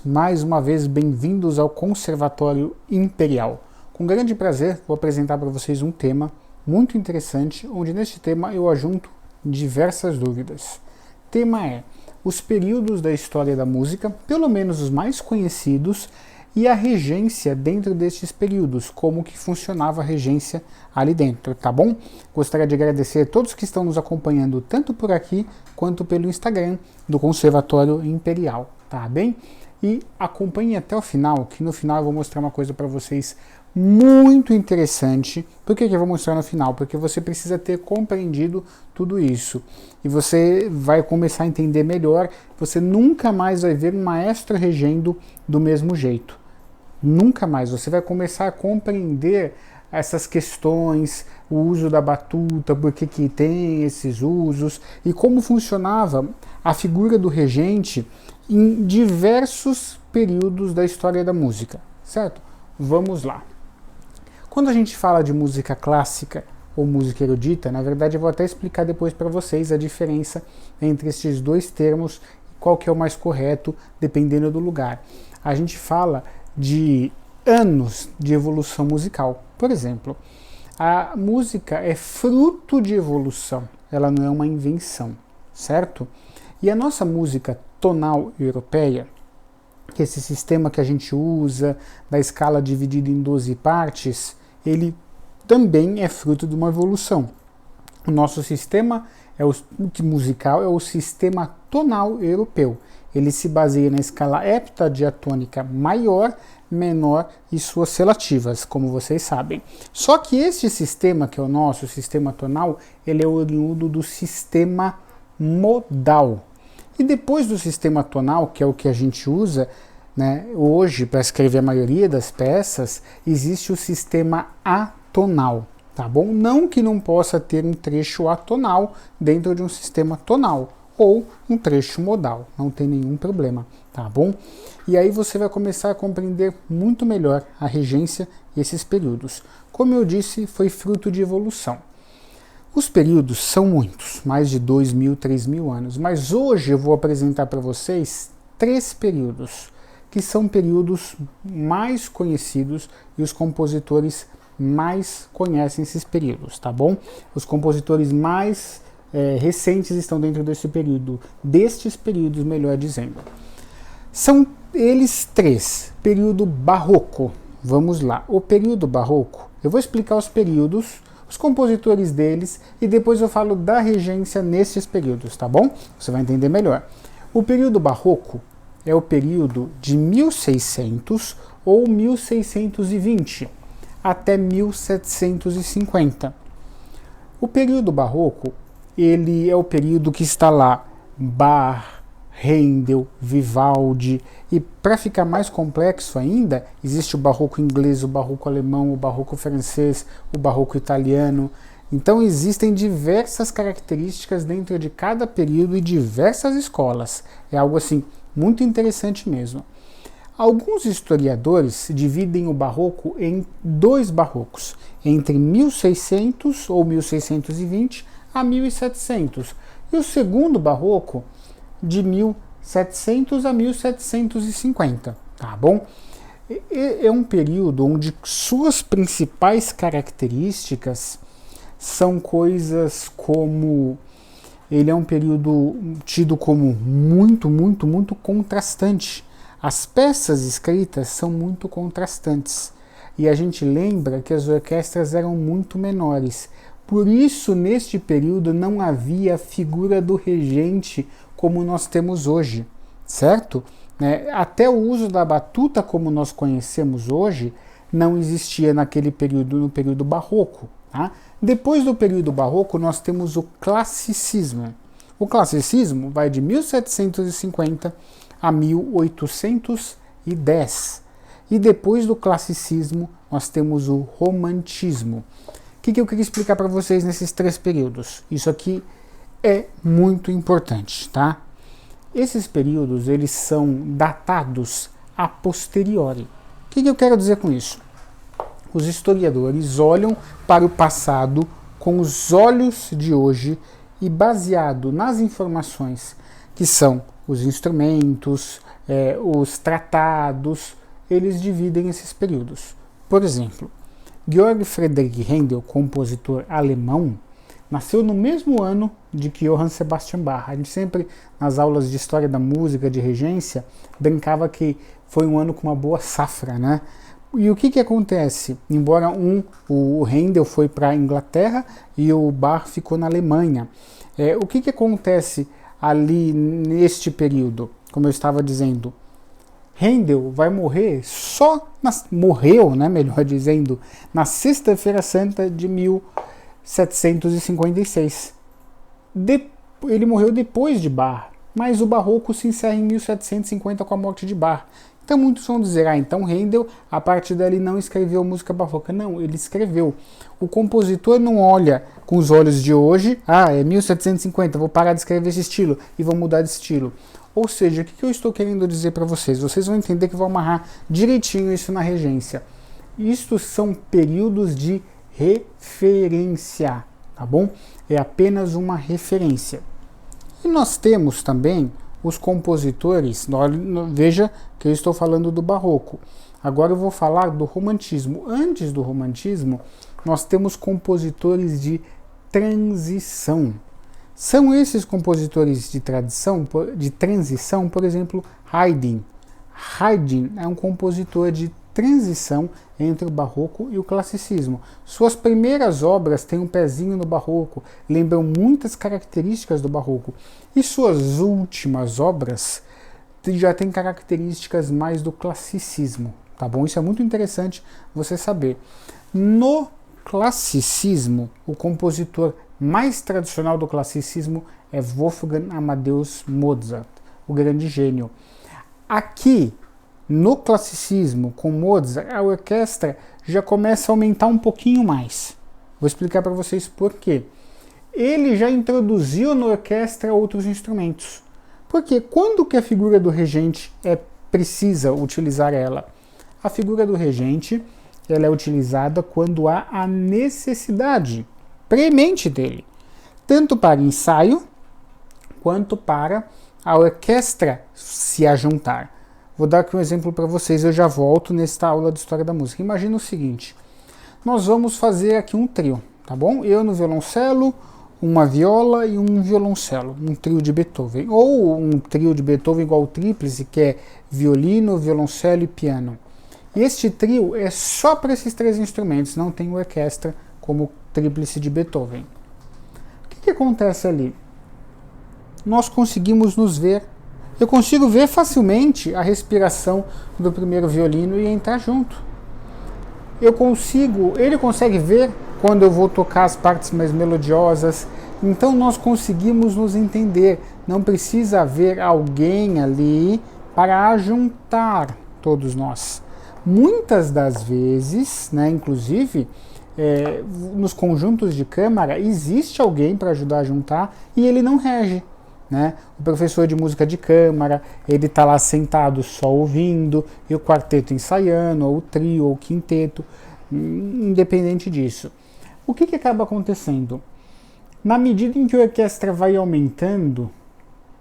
Mais uma vez, bem-vindos ao Conservatório Imperial. Com grande prazer, vou apresentar para vocês um tema muito interessante, onde neste tema eu ajunto diversas dúvidas. O tema é os períodos da história da música, pelo menos os mais conhecidos, e a regência dentro destes períodos, como que funcionava a regência ali dentro, tá bom? Gostaria de agradecer a todos que estão nos acompanhando, tanto por aqui, quanto pelo Instagram do Conservatório Imperial, tá bem? E acompanhem até o final, que no final eu vou mostrar uma coisa para vocês muito interessante. Por que eu vou mostrar no final? Porque você precisa ter compreendido tudo isso. E você vai começar a entender melhor. Você nunca mais vai ver um maestro regendo do mesmo jeito. Nunca mais. Você vai começar a compreender essas questões, o uso da batuta, por que tem esses usos, e como funcionava a figura do regente em diversos períodos da história da música, certo? Vamos lá. Quando a gente fala de música clássica ou música erudita, na verdade eu vou até explicar depois para vocês a diferença entre esses dois termos, qual que é o mais correto, dependendo do lugar. A gente fala de anos de evolução musical. Por exemplo, a música é fruto de evolução, ela não é uma invenção, certo? E a nossa música tonal europeia, que é esse sistema que a gente usa, da escala dividida em 12 partes, ele também é fruto de uma evolução. O nosso sistema musical é o sistema tonal europeu. Ele se baseia na escala heptadiatônica maior, menor e suas relativas, como vocês sabem. Só que este sistema, que é o nosso sistema tonal, ele é oriundo do sistema modal. E depois do sistema tonal, que é o que a gente usa, né, hoje para escrever a maioria das peças, existe o sistema atonal, tá bom? Não que não possa ter um trecho atonal dentro de um sistema tonal, ou um trecho modal, não tem nenhum problema, tá bom? E aí você vai começar a compreender muito melhor a regência e esses períodos. Como eu disse, foi fruto de evolução. Os períodos são muitos, mais de 2.000, 3.000 anos, mas hoje eu vou apresentar para vocês 3 períodos, que são períodos mais conhecidos e os compositores mais conhecem esses períodos, tá bom? Os compositores mais recentes estão dentro desse período, destes períodos, melhor dizendo. São eles 3. Período barroco. Vamos lá. O período barroco, eu vou explicar os períodos, os compositores deles, e depois eu falo da regência nesses períodos, tá bom? Você vai entender melhor. O período barroco é o período de 1600 ou 1620 até 1750. O período barroco, ele é o período que está lá Bach, Handel, Vivaldi, e para ficar mais complexo ainda, existe o barroco inglês, o barroco alemão, o barroco francês, o barroco italiano. Então existem diversas características dentro de cada período e diversas escolas. É algo assim muito interessante mesmo. Alguns historiadores dividem o barroco em 2 barrocos, entre 1600 ou 1620 a 1700, e o segundo barroco de 1700 a 1750, tá bom? É um período onde suas principais características são coisas como ele é um período tido como muito contrastante. As peças escritas são muito contrastantes e a gente lembra que as orquestras eram muito menores. Por isso, neste período, não havia a figura do regente como nós temos hoje, certo? Até o uso da batuta como nós conhecemos hoje não existia naquele período, no período barroco. Tá? Depois do período barroco, nós temos o classicismo. O classicismo vai de 1750 a 1810. E depois do classicismo, nós temos o romantismo. O que eu queria explicar para vocês nesses 3 períodos? Isso aqui é muito importante, tá? Esses períodos, eles são datados a posteriori. O que eu quero dizer com isso? Os historiadores olham para o passado com os olhos de hoje e baseado nas informações que são os instrumentos, os tratados, eles dividem esses períodos. Por exemplo, Georg Friedrich Händel, compositor alemão, nasceu no mesmo ano de que Johann Sebastian Bach. A gente sempre, nas aulas de história da música, de regência, brincava que foi um ano com uma boa safra, né? E o que acontece? Embora o Händel foi para a Inglaterra e o Bach ficou na Alemanha. O que acontece ali neste período? Como eu estava dizendo, Händel vai morrer morreu, né, melhor dizendo, na Sexta-feira Santa de 1756. Ele morreu depois de Bach, mas o Barroco se encerra em 1750 com a morte de Bach. Então muitos vão dizer, então Händel, a partir dali não escreveu música barroca. Não, ele escreveu. O compositor não olha com os olhos de hoje, é 1750, vou parar de escrever esse estilo e vou mudar de estilo. Ou seja, o que eu estou querendo dizer para vocês? Vocês vão entender que eu vou amarrar direitinho isso na regência. Isto são períodos de referência, tá bom? É apenas uma referência. E nós temos também os compositores, veja que eu estou falando do barroco. Agora eu vou falar do romantismo. Antes do romantismo, nós temos compositores de transição. São esses compositores de transição, por exemplo, Haydn. Haydn é um compositor de transição entre o barroco e o classicismo. Suas primeiras obras têm um pezinho no barroco, lembram muitas características do barroco. E suas últimas obras já têm características mais do classicismo, tá bom? Isso é muito interessante você saber. No classicismo, o compositor mais tradicional do classicismo é Wolfgang Amadeus Mozart, o grande gênio. Aqui, no classicismo, com Mozart, a orquestra já começa a aumentar um pouquinho mais. Vou explicar para vocês por quê. Ele já introduziu na orquestra outros instrumentos. Porque quando que a figura do regente precisa utilizar ela? A figura do regente ela é utilizada quando há a necessidade premente dele, tanto para ensaio quanto para a orquestra se ajuntar. Vou dar aqui um exemplo para vocês, eu já volto nesta aula de História da Música. Imagina o seguinte, nós vamos fazer aqui um trio, tá bom? Eu no violoncelo, uma viola e um violoncelo, um trio de Beethoven. Ou um trio de Beethoven igual o tríplice, que é violino, violoncelo e piano. E este trio é só para esses três instrumentos, não tem orquestra como o tríplice de Beethoven. O que acontece ali? Nós conseguimos nos ver. Eu consigo ver facilmente a respiração do primeiro violino e entrar junto. Ele consegue ver quando eu vou tocar as partes mais melodiosas. Então nós conseguimos nos entender. Não precisa haver alguém ali para ajuntar todos nós. Muitas das vezes, né, inclusive, nos conjuntos de câmara, existe alguém para ajudar a juntar e ele não rege. Né? O professor de música de câmara, ele está lá sentado só ouvindo, e o quarteto ensaiando, ou o trio, ou o quinteto, independente disso. O que acaba acontecendo? Na medida em que a orquestra vai aumentando,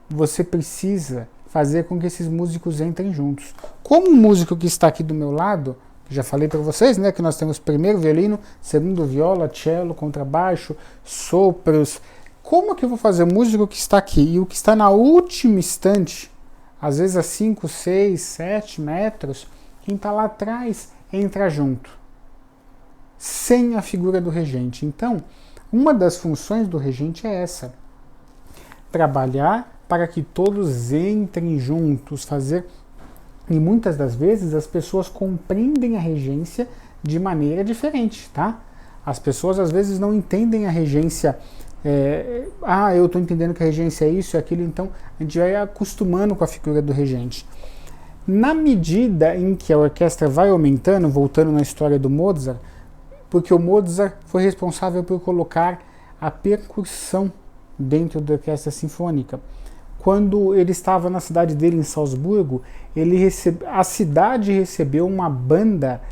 você precisa fazer com que esses músicos entrem juntos. Como o músico que está aqui do meu lado, já falei para vocês, né, que nós temos primeiro violino, segundo viola, cello, contrabaixo, sopros. Como que eu vou fazer o músico que está aqui e o que está na última estante, às vezes a 5, 6, 7 metros, quem está lá atrás entra junto, sem a figura do regente. Então, uma das funções do regente é essa, trabalhar para que todos entrem juntos, e muitas das vezes as pessoas compreendem a regência de maneira diferente, tá? As pessoas às vezes não entendem a regência, eu estou entendendo que a regência é isso e aquilo, então a gente vai acostumando com a figura do regente. Na medida em que a orquestra vai aumentando, voltando na história do Mozart, porque o Mozart foi responsável por colocar a percussão dentro da orquestra sinfônica. Quando ele estava na cidade dele, em Salzburgo, a cidade recebeu uma banda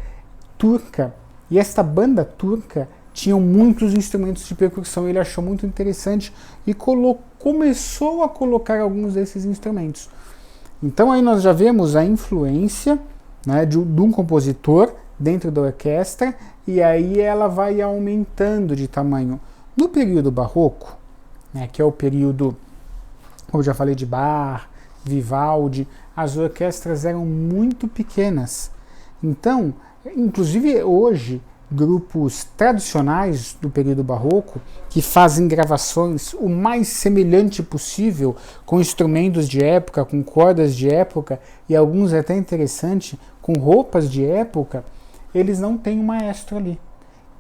turca, e esta banda turca tinham muitos instrumentos de percussão. Ele achou muito interessante e começou a colocar alguns desses instrumentos. Então aí nós já vemos a influência, né, de um compositor dentro da orquestra, e aí ela vai aumentando de tamanho. No período barroco, né, que é o período, como eu já falei, de Bach, Vivaldi, as orquestras eram muito pequenas. Então, inclusive hoje, grupos tradicionais do período barroco, que fazem gravações o mais semelhante possível, com instrumentos de época, com cordas de época, e alguns até interessante, com roupas de época, eles não têm um maestro ali.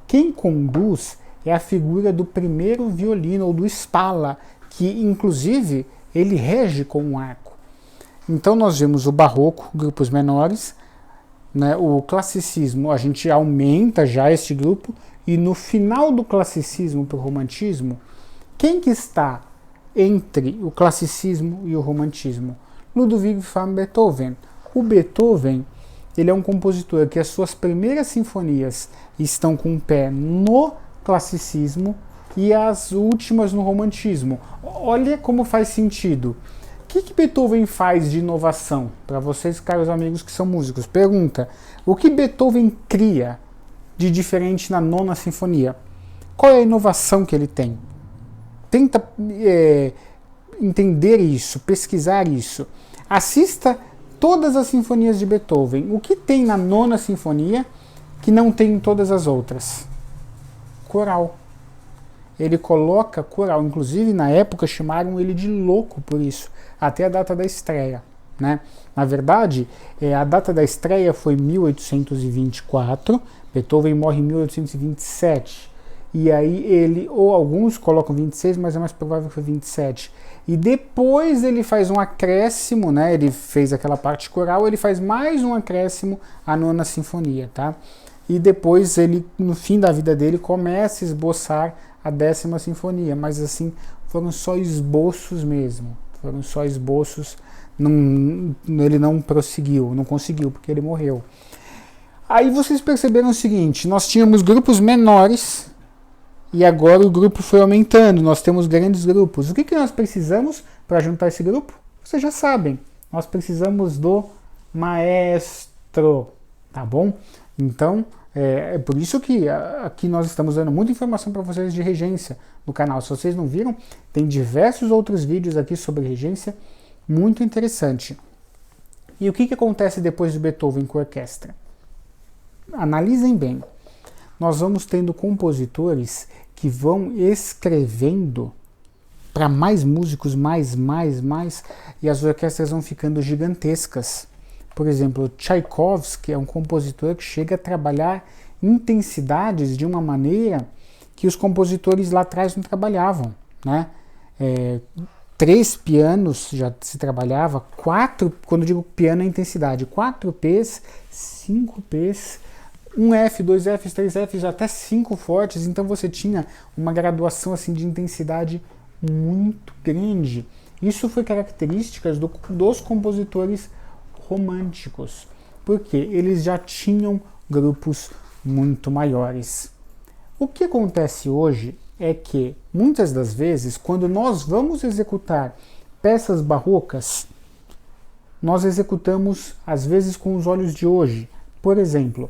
Quem conduz é a figura do primeiro violino, ou do Spalla, que inclusive ele rege com um arco. Então nós vemos o barroco, grupos menores, né, o classicismo, a gente aumenta já este grupo, e no final do classicismo para o romantismo, quem que está entre o classicismo e o romantismo? Ludwig van Beethoven. O Beethoven, ele é um compositor que as suas primeiras sinfonias estão com o pé no classicismo e as últimas no romantismo. Olha como faz sentido. O que Beethoven faz de inovação? Para vocês, caros amigos que são músicos, pergunta: o que Beethoven cria de diferente na nona sinfonia? Qual é a inovação que ele tem? Tenta entender isso, pesquisar isso. Assista todas as sinfonias de Beethoven. O que tem na nona sinfonia que não tem em todas as outras? Coral. Ele coloca coral, inclusive na época chamaram ele de louco por isso, até a data da estreia, né? Na verdade, a data da estreia foi 1824, Beethoven morre em 1827, e aí ele, ou alguns colocam 26, mas é mais provável que foi 27, e depois ele faz um acréscimo, né? Ele fez aquela parte coral, ele faz mais um acréscimo à nona sinfonia, tá? E depois ele, no fim da vida dele, começa a esboçar a 10ª sinfonia, mas assim, foram só esboços mesmo, foram só esboços, ele não prosseguiu, não conseguiu, porque ele morreu. Aí vocês perceberam o seguinte, nós tínhamos grupos menores, e agora o grupo foi aumentando, nós temos grandes grupos. O que nós precisamos para juntar esse grupo? Vocês já sabem, nós precisamos do maestro, tá bom? Então, é por isso que aqui nós estamos dando muita informação para vocês de regência no canal. Se vocês não viram, tem diversos outros vídeos aqui sobre regência, muito interessante. E o que acontece depois de Beethoven com a orquestra? Analisem bem. Nós vamos tendo compositores que vão escrevendo para mais músicos, mais, e as orquestras vão ficando gigantescas. Por exemplo, Tchaikovsky é um compositor que chega a trabalhar intensidades de uma maneira que os compositores lá atrás não trabalhavam, né? 3 pianos já se trabalhava, 4, quando eu digo piano é intensidade, 4 Ps, 5 Ps, 1 F, 2 Fs, 3 Fs, até 5 fortes, então você tinha uma graduação assim de intensidade muito grande. Isso foi características dos compositores românticos, porque eles já tinham grupos muito maiores. O que acontece hoje é que, muitas das vezes, quando nós vamos executar peças barrocas, nós executamos, às vezes, com os olhos de hoje. Por exemplo,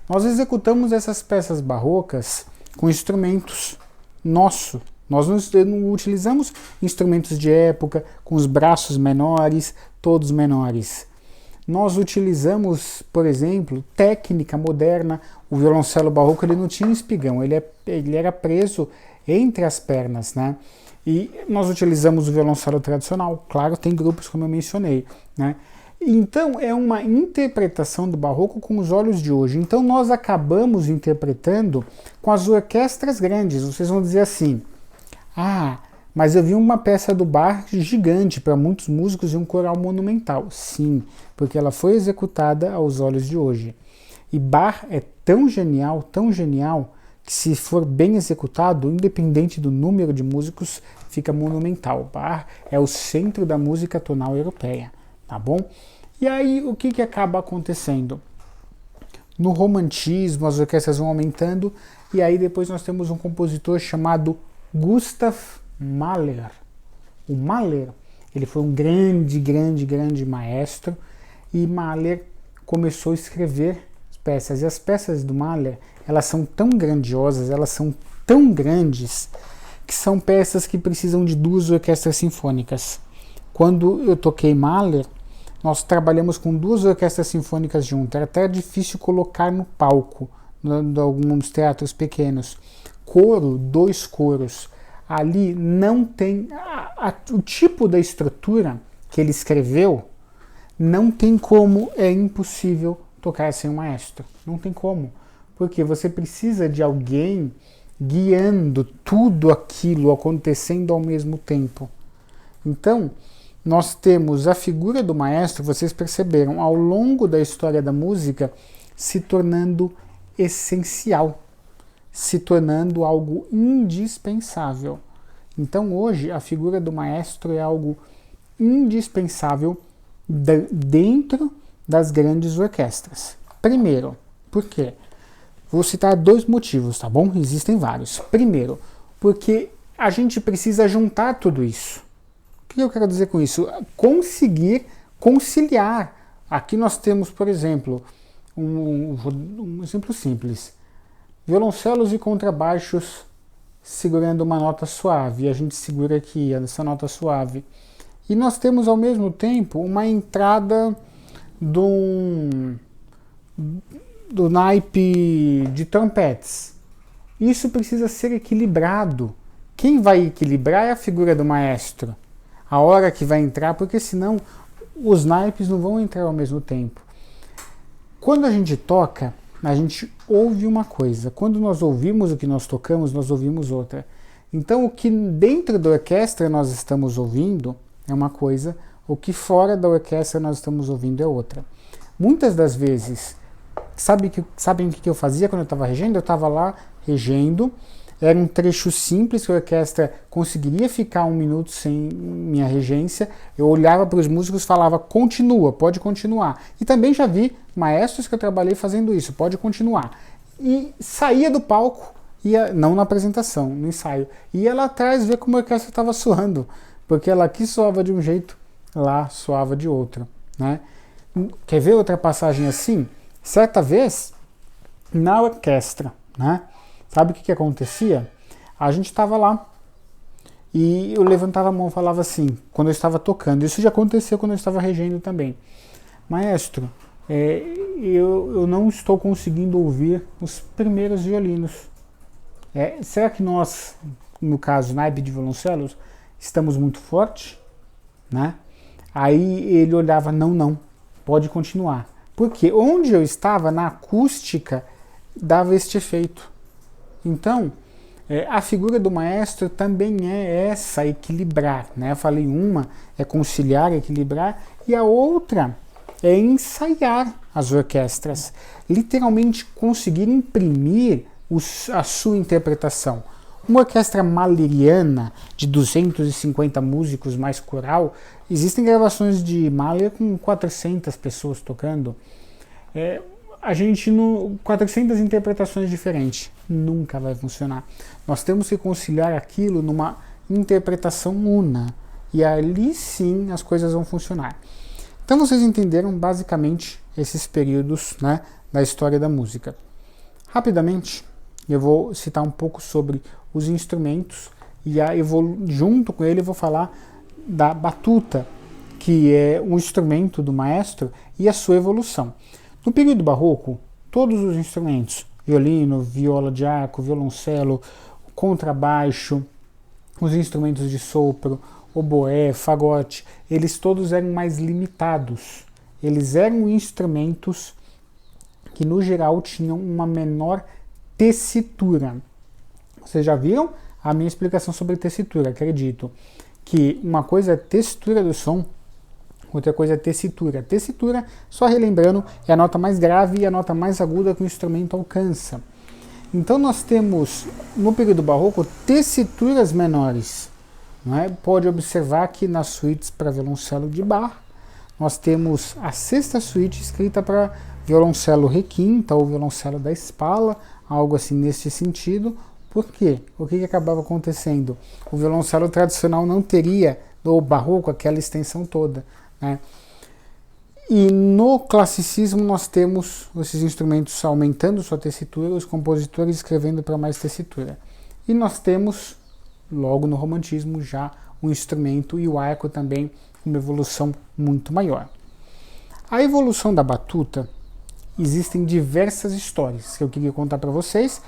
nós executamos essas peças barrocas com instrumentos nossos. Nós não utilizamos instrumentos de época, com os braços menores, todos menores. Nós utilizamos, por exemplo, técnica moderna. O violoncelo barroco ele não tinha espigão, ele era preso entre as pernas, né? E nós utilizamos o violoncelo tradicional. Claro, tem grupos como eu mencionei, né? Então é uma interpretação do barroco com os olhos de hoje. Então nós acabamos interpretando com as orquestras grandes. Vocês vão dizer assim: ah, mas eu vi uma peça do Bach gigante para muitos músicos e um coral monumental. Sim, porque ela foi executada aos olhos de hoje. E Bach é tão genial, que se for bem executado, independente do número de músicos, fica monumental. Bach é o centro da música tonal europeia, tá bom? E aí o que acaba acontecendo? No romantismo, as orquestras vão aumentando, E aí depois nós temos um compositor chamado Gustav Mahler. O Mahler, ele foi um grande maestro, e Mahler começou a escrever peças. E as peças do Mahler, elas são tão grandiosas, elas são tão grandes, que são peças que precisam de 2 orquestras sinfônicas. Quando eu toquei Mahler, nós trabalhamos com 2 orquestras sinfônicas juntas. Era até difícil colocar no palco, em alguns teatros pequenos. Coro, 2 coros. Ali não tem... o tipo da estrutura que ele escreveu, não tem como, é impossível tocar sem um maestro. Não tem como. Porque você precisa de alguém guiando tudo aquilo acontecendo ao mesmo tempo. Então, nós temos a figura do maestro, vocês perceberam, ao longo da história da música, se tornando essencial, se tornando algo indispensável. Então, hoje, a figura do maestro é algo indispensável dentro das grandes orquestras. Primeiro, por quê? Vou citar 2 motivos, tá bom? Existem vários. Primeiro, porque a gente precisa juntar tudo isso. O que eu quero dizer com isso? Conseguir conciliar. Aqui nós temos, por exemplo, um exemplo simples. Violoncelos e contrabaixos segurando uma nota suave. E a gente segura aqui essa nota suave. E nós temos, ao mesmo tempo, uma entrada do naipe de trompetes. Isso precisa ser equilibrado. Quem vai equilibrar é a figura do maestro. A hora que vai entrar, porque senão os naipes não vão entrar ao mesmo tempo. Quando a gente toca, a gente ouve uma coisa. Quando nós ouvimos o que nós tocamos, nós ouvimos outra. Então, o que dentro da orquestra nós estamos ouvindo é uma coisa, o que fora da orquestra nós estamos ouvindo é outra. Muitas das vezes, sabem o que eu fazia quando eu estava regendo? Eu estava lá regendo, era um trecho simples que a orquestra conseguiria ficar 1 minuto sem minha regência. Eu olhava para os músicos e falava, continua, pode continuar. E também já vi maestros que eu trabalhei fazendo isso, pode continuar. E saía do palco, não na apresentação, no ensaio, ia lá atrás ver como a orquestra estava soando, porque ela aqui soava de um jeito, lá soava de outro, né? Quer ver outra passagem assim? Certa vez, na orquestra, né? Sabe o que acontecia? A gente estava lá e eu levantava a mão e falava assim, quando eu estava tocando. Isso já aconteceu quando eu estava regendo também. Maestro, eu não estou conseguindo ouvir os primeiros violinos. Será que nós, no caso, naipe de violoncelos, estamos muito forte? Né? Aí ele olhava, não, pode continuar. Porque onde eu estava, na acústica, dava este efeito. Então, a figura do maestro também é essa, equilibrar. Né? Eu falei, uma é conciliar, equilibrar, e a outra é ensaiar as orquestras. Literalmente conseguir imprimir a sua interpretação. Uma orquestra mahleriana de 250 músicos mais coral, existem gravações de Mahler com 400 pessoas tocando. A gente, 400 interpretações diferentes, nunca vai funcionar. Nós temos que conciliar aquilo numa interpretação una, e ali sim as coisas vão funcionar. Então vocês entenderam basicamente esses períodos, né, da história da música. Rapidamente, eu vou citar um pouco sobre os instrumentos, e aí junto com ele eu vou falar da batuta, que é um instrumento do maestro, e a sua evolução. No período barroco, todos os instrumentos, violino, viola de arco, violoncelo, contrabaixo, os instrumentos de sopro, oboé, fagote, eles todos eram mais limitados. Eles eram instrumentos que, no geral, tinham uma menor tessitura. Vocês já viram a minha explicação sobre tessitura? Acredito que uma coisa é textura do som, outra coisa é tessitura. Tessitura, só relembrando, é a nota mais grave e a nota mais aguda que o instrumento alcança. Então nós temos, no período barroco, tessituras menores. Não é? Pode observar que nas suítes para violoncelo de Bach, nós temos a sexta suíte escrita para violoncelo requinta ou violoncelo da Spalla, algo assim nesse sentido. Por quê? O que acabava acontecendo? O violoncelo tradicional não teria, no barroco, aquela extensão toda, né? E no classicismo nós temos esses instrumentos aumentando sua tessitura, os compositores escrevendo para mais tessitura. E nós temos, logo no romantismo, já o instrumento e o arco também, uma evolução muito maior. A evolução da batuta, existem diversas histórias que eu queria contar para vocês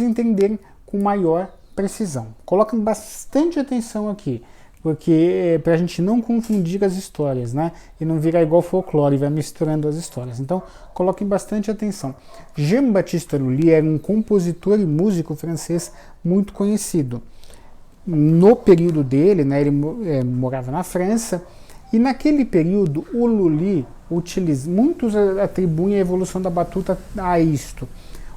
entenderem com maior precisão. Coloquem bastante atenção aqui, porque para a gente não confundir as histórias, né? E não virar igual folclore, vai misturando as histórias. Então, coloquem bastante atenção. Jean-Baptiste Lully era um compositor e músico francês muito conhecido. No período dele, né, ele morava na França, e naquele período o Lully muitos atribuem a evolução da batuta a isto.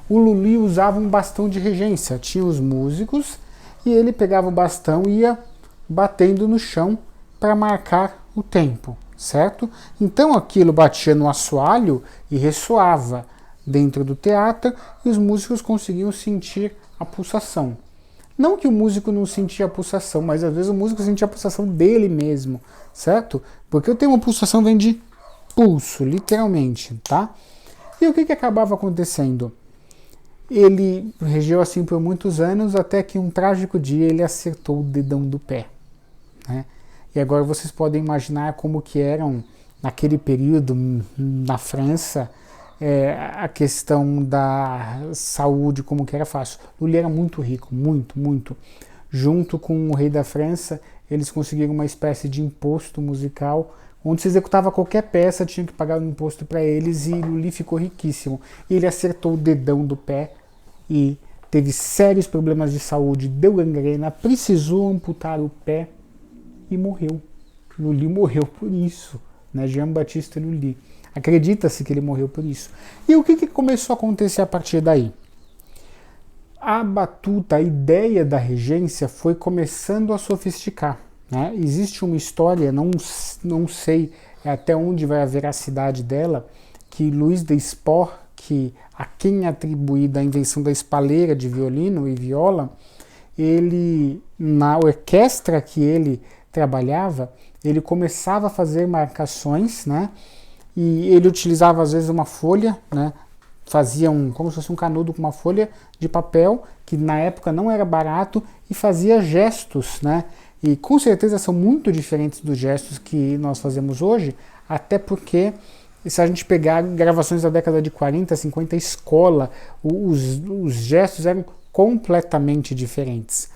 O Lully usava um bastão de regência, tinha os músicos, e ele pegava o bastão e ia batendo no chão para marcar o tempo, certo? Então aquilo batia no assoalho e ressoava dentro do teatro e os músicos conseguiam sentir a pulsação. Não que o músico não sentia a pulsação, mas às vezes o músico sentia a pulsação dele mesmo, certo? Porque eu tenho uma pulsação vem de pulso, literalmente, tá? E o que acabava acontecendo? Ele regeu assim por muitos anos, até que um trágico dia ele acertou o dedão do pé, né? E agora vocês podem imaginar como que eram, naquele período, na França, a questão da saúde, como que era fácil. Lully era muito rico, muito, muito. Junto com o rei da França, eles conseguiram uma espécie de imposto musical, onde se executava qualquer peça, tinha que pagar um imposto para eles, e Lully ficou riquíssimo. E ele acertou o dedão do pé e teve sérios problemas de saúde, deu gangrena, precisou amputar o pé e morreu. Lully morreu por isso, né? Jean-Baptiste Lully. Acredita-se que ele morreu por isso. E o que começou a acontecer a partir daí? A batuta, a ideia da regência foi começando a sofisticar, né? Existe uma história, não sei até onde vai a veracidade dela, que Louis Desport, a quem é atribuída a invenção da espalheira de violino e viola, ele, na orquestra que ele trabalhava, ele começava a fazer marcações, né? E ele utilizava às vezes uma folha, né? Fazia como se fosse um canudo com uma folha de papel, que na época não era barato, e fazia gestos, né? E com certeza são muito diferentes dos gestos que nós fazemos hoje, até porque se a gente pegar gravações da década de 40, 50, escola, os gestos eram completamente diferentes.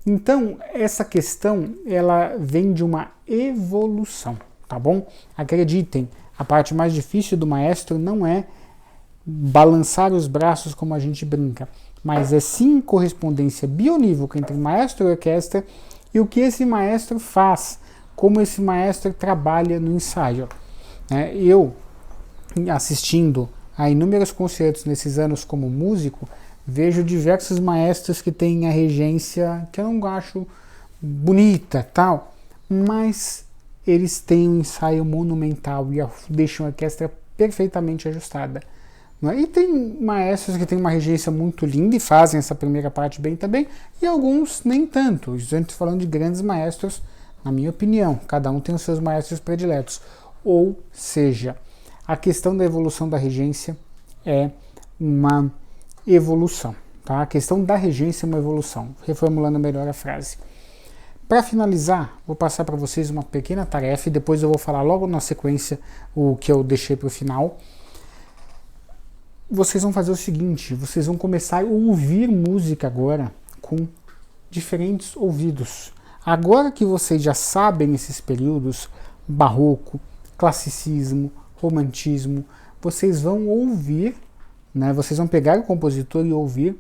Então, essa questão, ela vem de uma evolução, tá bom? Acreditem, a parte mais difícil do maestro não é balançar os braços como a gente brinca, mas é sim correspondência bionívoca entre maestro e orquestra e o que esse maestro faz, como esse maestro trabalha no ensaio, né? Eu, assistindo a inúmeros concertos nesses anos como músico, vejo diversos maestros que têm a regência que eu não acho bonita, tal, mas eles têm um ensaio monumental e deixam a orquestra perfeitamente ajustada. Não é? E tem maestros que têm uma regência muito linda e fazem essa primeira parte bem também, e alguns nem tanto. Estou falando de grandes maestros, na minha opinião. Cada um tem os seus maestros prediletos. Ou seja, a questão da evolução da regência é uma evolução. Tá? A questão da regência é uma evolução. Reformulando melhor a frase. Para finalizar, vou passar para vocês uma pequena tarefa e depois eu vou falar logo na sequência o que eu deixei para o final. Vocês vão fazer o seguinte, vocês vão começar a ouvir música agora com diferentes ouvidos. Agora que vocês já sabem esses períodos, barroco, classicismo, romantismo, vocês vão ouvir, né? Vocês vão pegar o compositor e ouvir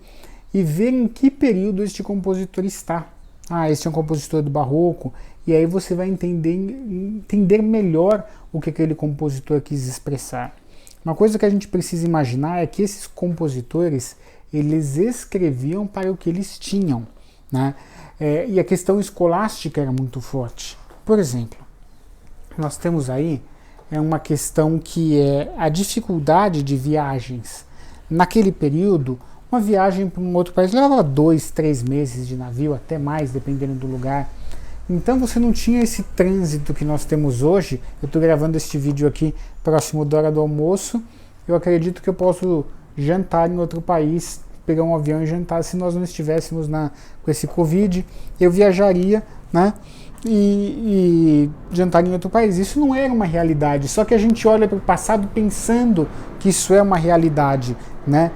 e ver em que período este compositor está. Ah, esse é um compositor do barroco, e aí você vai entender melhor o que aquele compositor quis expressar. Uma coisa que a gente precisa imaginar é que esses compositores, eles escreviam para o que eles tinham, né? E a questão escolástica era muito forte. Por exemplo, nós temos aí é uma questão que é a dificuldade de viagens. Naquele período, uma viagem para um outro país levava 2, 3 meses de navio, até mais, dependendo do lugar. Então você não tinha esse trânsito que nós temos hoje. Eu estou gravando este vídeo aqui próximo da hora do almoço. Eu acredito que eu posso jantar em outro país, pegar um avião e jantar. Se nós não estivéssemos com esse Covid, eu viajaria, né? E jantar em outro país. Isso não era uma realidade, só que a gente olha para o passado pensando que isso é uma realidade, né?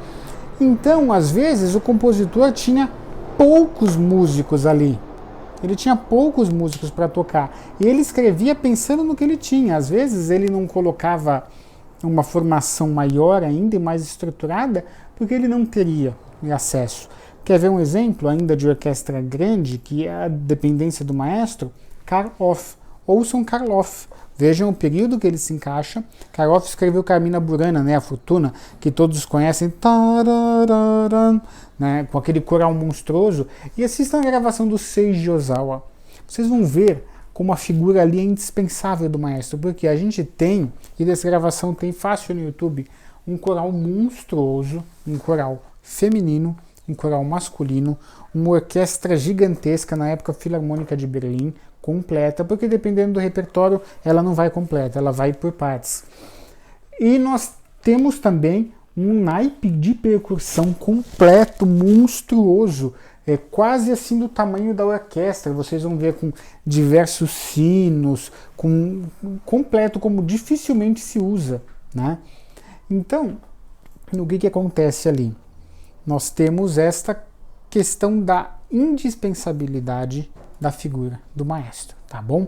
Então, às vezes, o compositor tinha poucos músicos ali. Ele tinha poucos músicos para tocar. E ele escrevia pensando no que ele tinha. Às vezes ele não colocava uma formação maior ainda e mais estruturada, porque ele não teria acesso. Quer ver um exemplo ainda de orquestra grande, que é a dependência do maestro? Karloff. Ouçam Karloff. Vejam o período que ele se encaixa. Karloff escreveu Carmina Burana, né, a Fortuna, que todos conhecem, né, com aquele coral monstruoso. E assistam a gravação do Seiji Ozawa. Vocês vão ver como a figura ali é indispensável do maestro, porque a gente tem, e dessa gravação tem fácil no YouTube, um coral monstruoso, um coral feminino, um coral masculino, uma orquestra gigantesca, na época Filarmônica de Berlim, completa, porque dependendo do repertório ela não vai completa, ela vai por partes. E nós temos também um naipe de percussão completo, monstruoso, quase assim do tamanho da orquestra. Vocês vão ver com diversos sinos, completo, como dificilmente se usa, né? Então, o que acontece ali? Nós temos esta questão da indispensabilidade da figura do maestro, tá bom?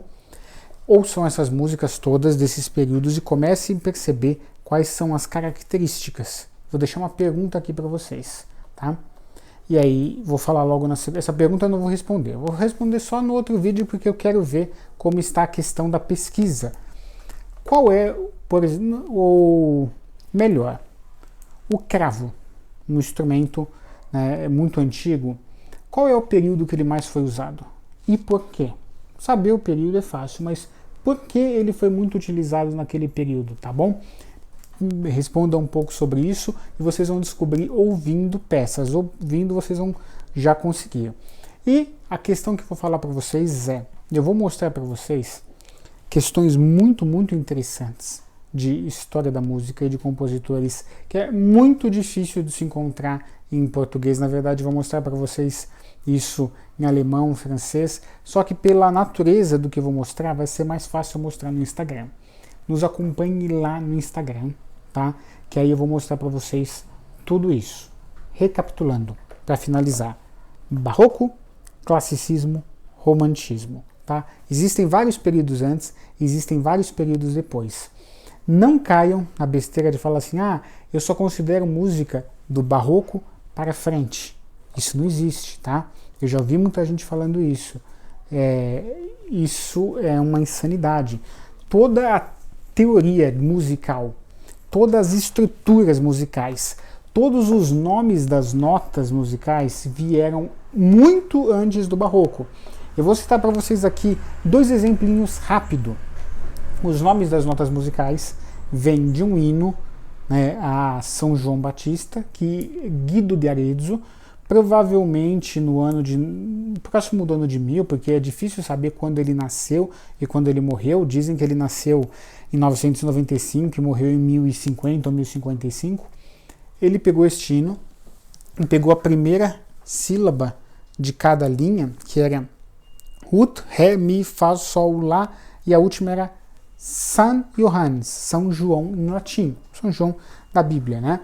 Ouçam essas músicas todas desses períodos e comecem a perceber quais são as características. Vou deixar uma pergunta aqui para vocês, tá? E aí vou falar logo essa pergunta eu não vou responder. Eu vou responder só no outro vídeo porque eu quero ver como está a questão da pesquisa. Qual é, por exemplo, ou melhor, o cravo, um instrumento, né, muito antigo. Qual é o período que ele mais foi usado? E por quê? Saber o período é fácil, mas por que ele foi muito utilizado naquele período, tá bom? Responda um pouco sobre isso e vocês vão descobrir ouvindo peças. Ouvindo vocês vão já conseguir. E a questão que eu vou falar para vocês eu vou mostrar para vocês questões muito, muito interessantes de história da música e de compositores, que é muito difícil de se encontrar em português. Na verdade, vou mostrar para vocês isso em alemão, francês, só que pela natureza do que eu vou mostrar, vai ser mais fácil mostrar no Instagram. Nos acompanhe lá no Instagram, tá? Que aí eu vou mostrar para vocês tudo isso. Recapitulando, para finalizar: barroco, classicismo, romantismo, tá? Existem vários períodos antes, existem vários períodos depois. Não caiam na besteira de falar assim, eu só considero música do barroco para frente. Isso não existe, tá? Eu já ouvi muita gente falando isso. Isso é uma insanidade. Toda a teoria musical, todas as estruturas musicais, todos os nomes das notas musicais vieram muito antes do barroco. Eu vou citar para vocês aqui 2 exemplinhos rápido. Os nomes das notas musicais vêm de um hino, né, a São João Batista, que Guido de Arezzo, provavelmente próximo do ano de 1000, porque é difícil saber quando ele nasceu e quando ele morreu. Dizem que ele nasceu em 995 e morreu em 1050 ou 1055. Ele pegou este hino e pegou a primeira sílaba de cada linha, que era Ut, Ré, Mi, Fá, Sol, Lá, e a última era San Johannes, São João em latim, São João da Bíblia, né?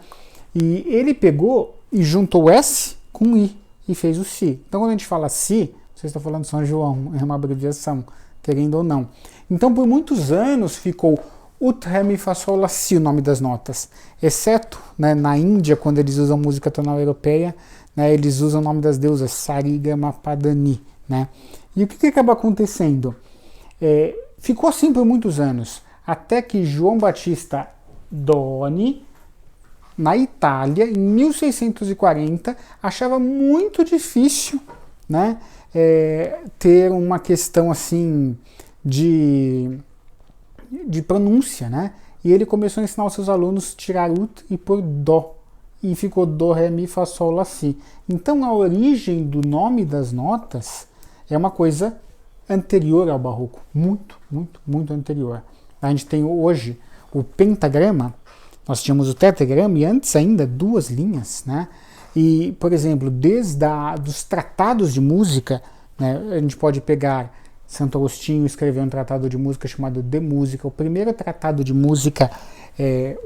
E ele pegou e juntou S com I e fez o Si. Então quando a gente fala Si, você está falando São João, é uma abreviação, querendo ou não. Então por muitos anos ficou Ut, Ré, Mi, Fá, Sol, Lá, Si o nome das notas, exceto, né, na Índia, quando eles usam música tonal europeia, né, eles usam o nome das deusas Sarigama Padani, né? E o que acaba acontecendo? Ficou assim por muitos anos, até que João Batista Doni, na Itália, em 1640, achava muito difícil, né, ter uma questão assim de de pronúncia, né? E ele começou a ensinar os seus alunos a tirar ut e pôr dó. E ficou dó, ré, mi, fá, sol, lá, si. Então a origem do nome das notas é uma coisa anterior ao barroco. Muito, muito, muito anterior. A gente tem hoje o pentagrama, nós tínhamos o tetragrama e antes ainda 2 linhas, né? E, por exemplo, desde dos tratados de música, né, a gente pode pegar Santo Agostinho, escreveu um tratado de música chamado De Música. O primeiro tratado de música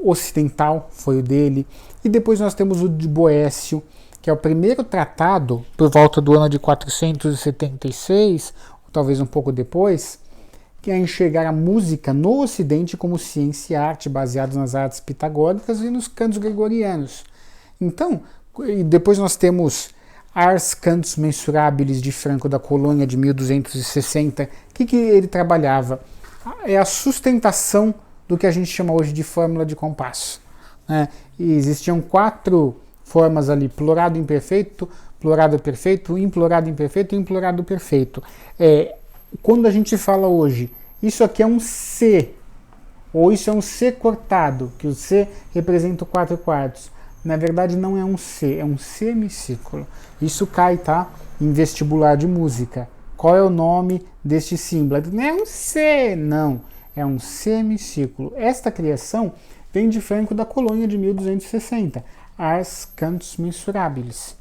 ocidental foi o dele. E depois nós temos o de Boécio, que é o primeiro tratado, por volta do ano de 476, ou talvez um pouco depois, que é enxergar a música no Ocidente como ciência e arte, baseados nas artes pitagóricas e nos cantos gregorianos. Então, e depois nós temos Ars Cantus Mensurabilis de Franco da Colônia, de 1260. O que ele trabalhava? É a sustentação do que a gente chama hoje de fórmula de compasso, né? E existiam 4 formas ali: plorado imperfeito, plorado perfeito, implorado imperfeito e implorado perfeito. Quando a gente fala hoje, isso aqui é um C, ou isso é um C cortado, que o C representa o 4/4. Na verdade não é um C, é um semicírculo. Isso cai, tá? Em vestibular de música. Qual é o nome deste símbolo? Não é um C, não. É um semicírculo. Esta criação vem de Franco da Colônia, de 1260. Ars Cantus Mensurabilis.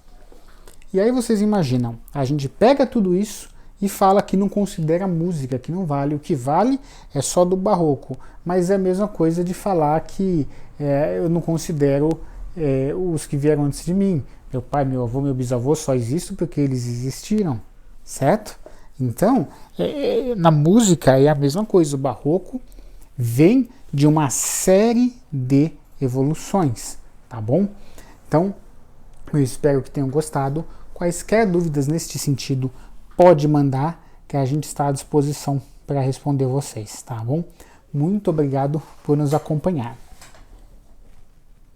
E aí vocês imaginam, a gente pega tudo isso e fala que não considera música, que não vale. O que vale é só do barroco. Mas é a mesma coisa de falar que eu não considero os que vieram antes de mim. Meu pai, meu avô, meu bisavô só existem porque eles existiram, certo? Então, na música é a mesma coisa. O barroco vem de uma série de evoluções, tá bom? Então, eu espero que tenham gostado. Quaisquer dúvidas neste sentido, pode mandar, que a gente está à disposição para responder vocês, tá bom? Muito obrigado por nos acompanhar.